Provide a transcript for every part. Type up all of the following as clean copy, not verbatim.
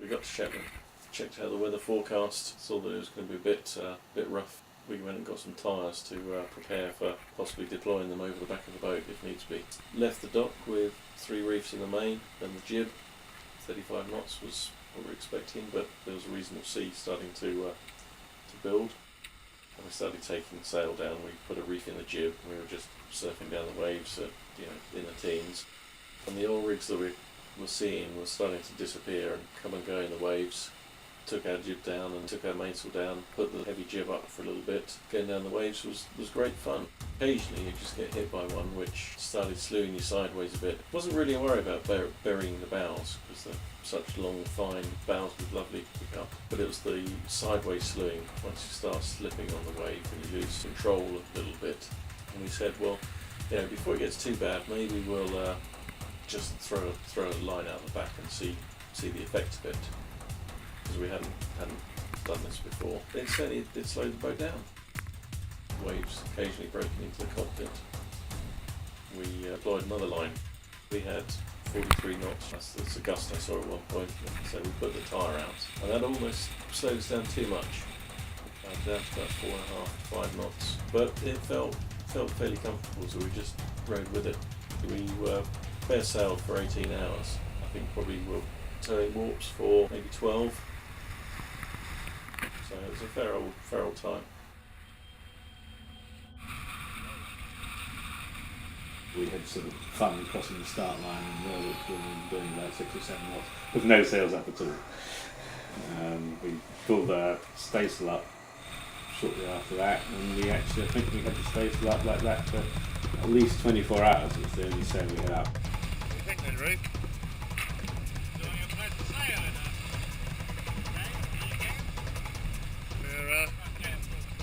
We got to Shetland, checked out the weather forecast, saw that it was going to be a bit rough. We went and got some tyres to prepare for possibly deploying them over the back of the boat if needs be. Left the dock with 3 reefs in the main and the jib. 35 knots was what we were expecting, but there was a reasonable sea starting to build. And we started taking the sail down. We put a reef in the jib and we were just surfing down the waves at, in the teens. And the oil rigs that we were seeing were starting to disappear and come and go in the waves. Took our jib down and took our mainsail down, put the heavy jib up for a little bit. Going down the waves was great fun. Occasionally you just get hit by one which started slewing you sideways a bit. Wasn't really a worry about burying the bows because they're such long, fine bows with lovely pick up. But it was the sideways slewing once you start slipping on the wave and you lose control a little bit. And we said, well, before it gets too bad, maybe we'll just throw a line out the back and see the effect of it. Because we hadn't done this before. It certainly did slow the boat down. Waves occasionally broken into the cockpit. We deployed another line. We had 43 knots, that's the gust I saw at one point, so we put the tyre out. And that almost slowed us down too much. Down to about 4.5 to 5 knots. But it felt fairly comfortable, so we just rode with it. We were fair sailed for 18 hours. I think probably we'll towing warps for maybe 12. So it was a fair old time. We had sort of fun crossing the start line and doing about 6 or 7 knots with no sails up at all. We pulled our staysail up shortly after that, and I think we had the staysail up like that for at least 24 hours. It was the only sail we had up. What do you think then, Ruth? We're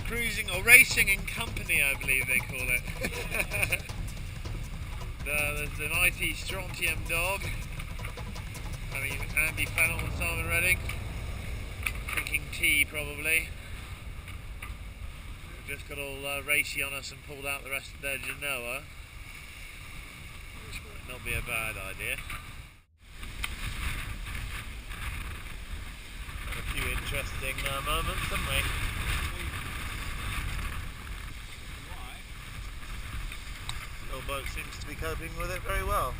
cruising or racing in company, I believe they call it. There's the mighty Strontium dog. I mean, Andy Fennell and Simon Redding. Drinking tea, probably. We've just got all racy on us and pulled out the rest of their Genoa. Which might not be a bad idea. Had a few interesting moments, haven't we? The old boat seems to be coping with it very well.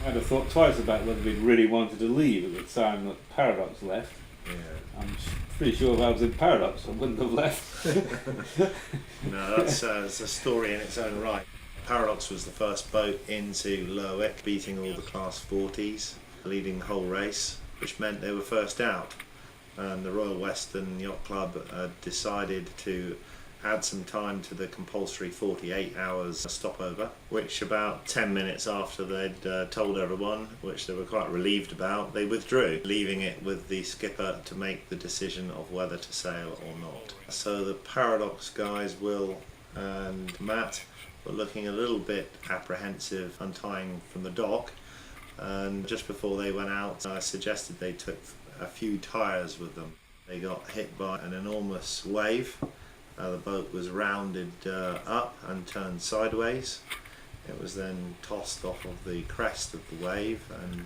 I'd have thought twice about whether we'd really wanted to leave at the time that Paradox left. Yeah. I'm pretty sure if I was in Paradox I wouldn't have left. No, that's a story in its own right. Paradox was the first boat into Lerwick, beating all the Class 40s, leading the whole race, which meant they were first out. And the Royal Western Yacht Club decided to add some time to the compulsory 48 hours stopover, which about 10 minutes after they'd told everyone, which they were quite relieved about, they withdrew, leaving it with the skipper to make the decision of whether to sail or not. So the Paradox guys, Will and Matt, were looking a little bit apprehensive untying from the dock, and just before they went out I suggested they took a few tyres with them. They got hit by an enormous wave. The boat was rounded up and turned sideways. It was then tossed off of the crest of the wave and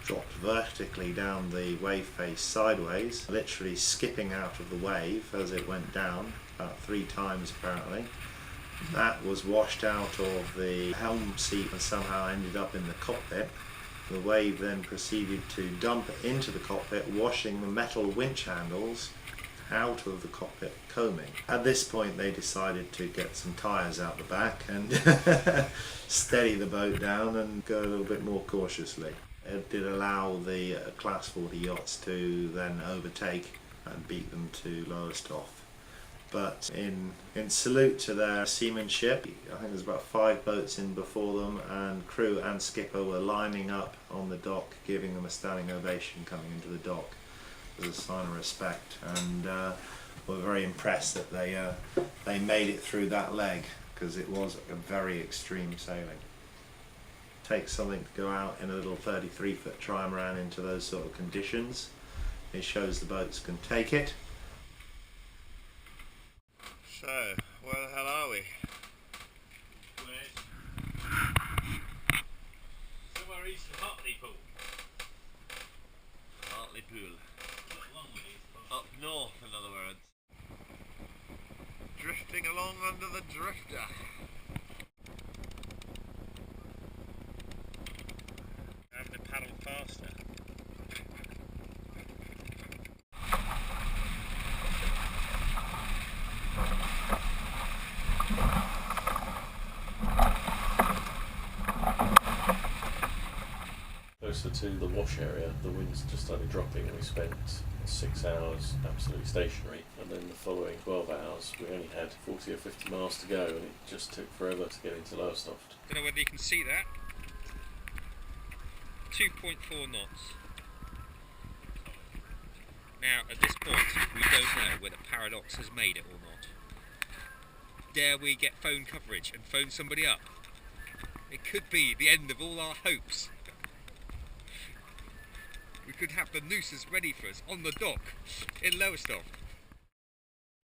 dropped vertically down the wave face sideways, literally skipping out of the wave as it went down, about 3 times apparently. That was washed out of the helm seat and somehow ended up in the cockpit. The wave then proceeded to dump into the cockpit, washing the metal winch handles out of the cockpit coaming. At this point they decided to get some tyres out the back and steady the boat down and go a little bit more cautiously. It did allow the Class 40 yachts to then overtake and beat them to Lowestoft. But in salute to their seamanship, I think there's about 5 boats in before them, and crew and skipper were lining up on the dock, giving them a standing ovation coming into the dock as a sign of respect, and we're very impressed that they made it through that leg, because it was a very extreme sailing. It takes something to go out in a little 33-foot trimaran into those sort of conditions. It shows the boats can take it. So, where the hell are we? Somewhere east of Hartlepool. Hartlepool. Liverpool. Up north, in other words. Drifting along under the drifter. Having to paddle faster. Closer to the wash area, the winds just started dropping and we spent 6 hours absolutely stationary, and then the following 12 hours we only had 40 or 50 miles to go and it just took forever to get into Lowestoft. Don't know whether you can see that. 2.4 knots. Now, at this point, we don't know whether Paradox has made it or not. Dare we get phone coverage and phone somebody up? It could be the end of all our hopes. We could have the nooses ready for us on the dock in Lowestoft.